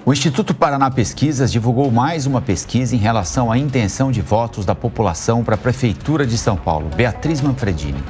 O Instituto Paraná Pesquisas divulgou mais uma pesquisa em relação à intenção de votos da população para a Prefeitura de São Paulo. Beatriz Manfredini.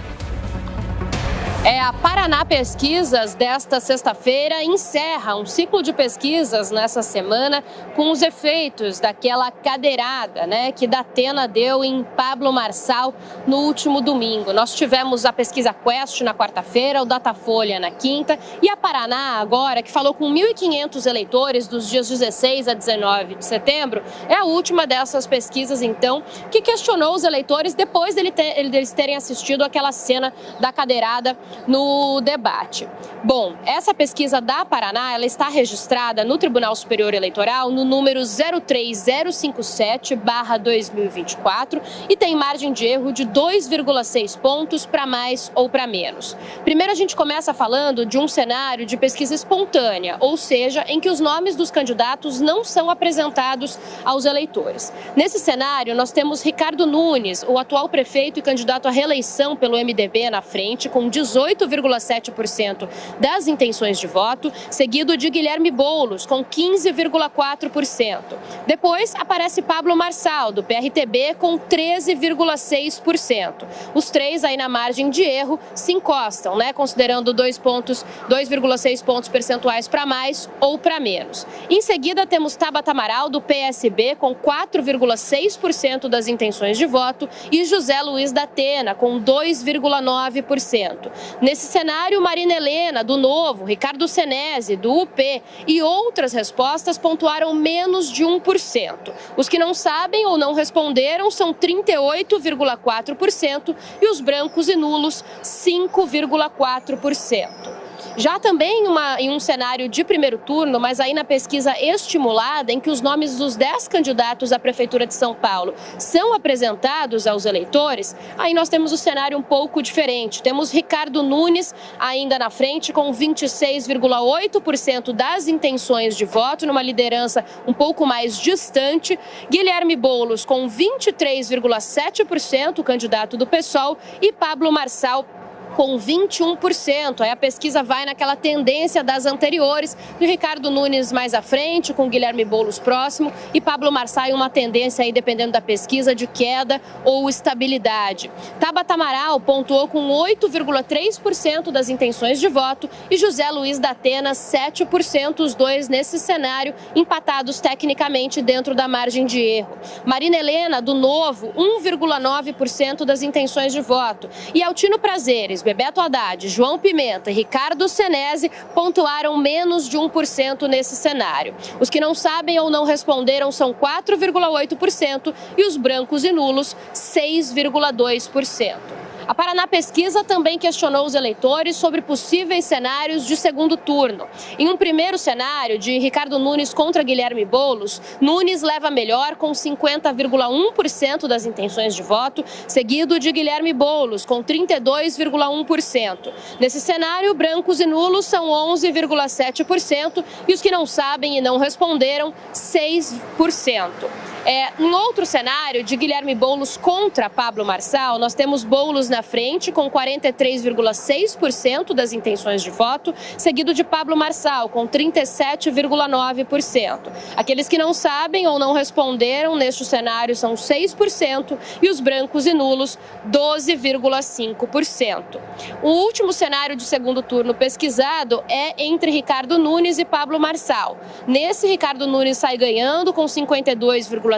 A Paraná Pesquisas desta sexta-feira encerra um ciclo de pesquisas nessa semana com os efeitos daquela cadeirada, que Datena deu em Pablo Marçal no último domingo. Nós tivemos a pesquisa Quest na quarta-feira, o Datafolha na quinta e a Paraná agora, que falou com 1.500 eleitores dos dias 16 a 19 de setembro, é a última dessas pesquisas, então, que questionou os eleitores depois deles terem assistido aquela cena da cadeirada no debate. Bom, essa pesquisa da Paraná, ela está registrada no Tribunal Superior Eleitoral no número 03057/2024 e tem margem de erro de 2,6 pontos para mais ou para menos. Primeiro a gente começa falando de um cenário de pesquisa espontânea, ou seja, em que os nomes dos candidatos não são apresentados aos eleitores. Nesse cenário, nós temos Ricardo Nunes, o atual prefeito e candidato à reeleição pelo MDB na frente, com 18,7% das intenções de voto, seguido de Guilherme Boulos, com 15,4%. Depois aparece Pablo Marçal, do PRTB, com 13,6%. Os três aí na margem de erro se encostam, considerando 2,6 pontos percentuais para mais ou para menos. Em seguida, temos Tabata Amaral, do PSB, com 4,6% das intenções de voto e José Luiz Datena, com 2,9%. Nesse cenário, Marina Helena, do Novo, Ricardo Senesi, do UP e outras respostas pontuaram menos de 1%. Os que não sabem ou não responderam são 38,4% e os brancos e nulos 5,4%. Já também em um cenário de primeiro turno, mas aí na pesquisa estimulada, em que os nomes dos 10 candidatos à Prefeitura de São Paulo são apresentados aos eleitores, aí nós temos um cenário um pouco diferente. Temos Ricardo Nunes ainda na frente com 26,8% das intenções de voto, numa liderança um pouco mais distante. Guilherme Boulos com 23,7%, o candidato do PSOL, e Pablo Marçal com 21%. Aí a pesquisa vai naquela tendência das anteriores, do Ricardo Nunes mais à frente, com Guilherme Boulos próximo, e Pablo Marçal em uma tendência aí, dependendo da pesquisa, de queda ou estabilidade. Tabata Amaral pontuou com 8,3% das intenções de voto e José Luiz Datena 7%, os dois nesse cenário empatados tecnicamente dentro da margem de erro. Marina Helena, do Novo, 1,9% das intenções de voto e Altino Prazeres, Bebeto Haddad, João Pimenta e Ricardo Senesi pontuaram menos de 1% nesse cenário. Os que não sabem ou não responderam são 4,8% e os brancos e nulos 6,2%. A Paraná Pesquisa também questionou os eleitores sobre possíveis cenários de segundo turno. Em um primeiro cenário de Ricardo Nunes contra Guilherme Boulos, Nunes leva melhor com 50,1% das intenções de voto, seguido de Guilherme Boulos com 32,1%. Nesse cenário, brancos e nulos são 11,7% e os que não sabem e não responderam, 6%. Em outro cenário, de Guilherme Boulos contra Pablo Marçal, nós temos Boulos na frente com 43,6% das intenções de voto, seguido de Pablo Marçal com 37,9%. Aqueles que não sabem ou não responderam neste cenário são 6% e os brancos e nulos 12,5%. O último cenário de segundo turno pesquisado é entre Ricardo Nunes e Pablo Marçal. Nesse, Ricardo Nunes sai ganhando com 52,3%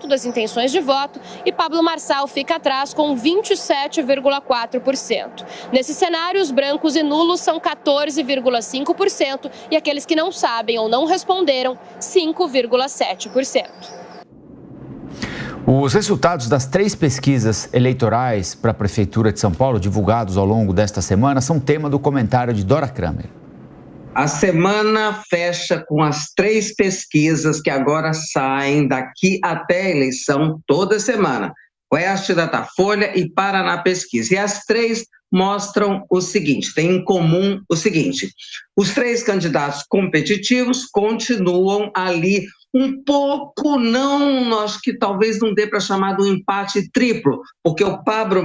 das intenções de voto e Pablo Marçal fica atrás com 27,4%. Nesse cenário, os brancos e nulos são 14,5% e aqueles que não sabem ou não responderam, 5,7%. Os resultados das 3 pesquisas eleitorais para a Prefeitura de São Paulo, divulgados ao longo desta semana, são tema do comentário de Dora Kramer. A semana fecha com as 3 pesquisas que agora saem daqui até a eleição toda semana. Quest, Datafolha e Paraná Pesquisa. E as 3 mostram o seguinte, tem em comum o seguinte: os 3 candidatos competitivos continuam ali um pouco, não, acho que talvez não dê para chamar de um empate triplo, porque o Pablo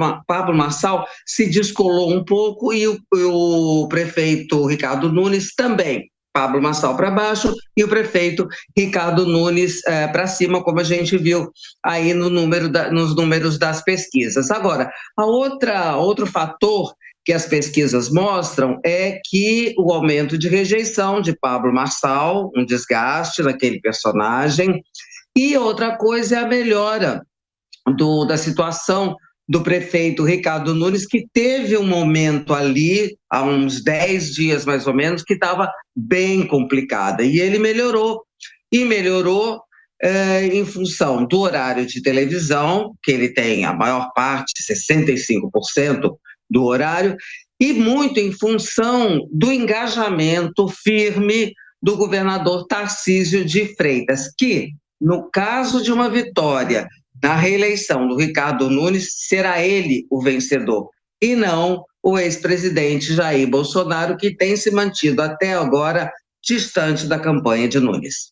Marçal se descolou um pouco e o prefeito Ricardo Nunes também. Pablo Marçal para baixo e o prefeito Ricardo Nunes para cima, como a gente viu aí nos números das pesquisas. Agora, outro fator que as pesquisas mostram é que o aumento de rejeição de Pablo Marçal, um desgaste naquele personagem, e outra coisa é a melhora da situação do prefeito Ricardo Nunes, que teve um momento ali, há uns 10 dias mais ou menos, que estava bem complicada, e ele melhorou em função do horário de televisão, que ele tem a maior parte, 65% do horário, e muito em função do engajamento firme do governador Tarcísio de Freitas, que, no caso de uma vitória na reeleição do Ricardo Nunes, será ele o vencedor, e não o ex-presidente Jair Bolsonaro, que tem se mantido até agora distante da campanha de Nunes.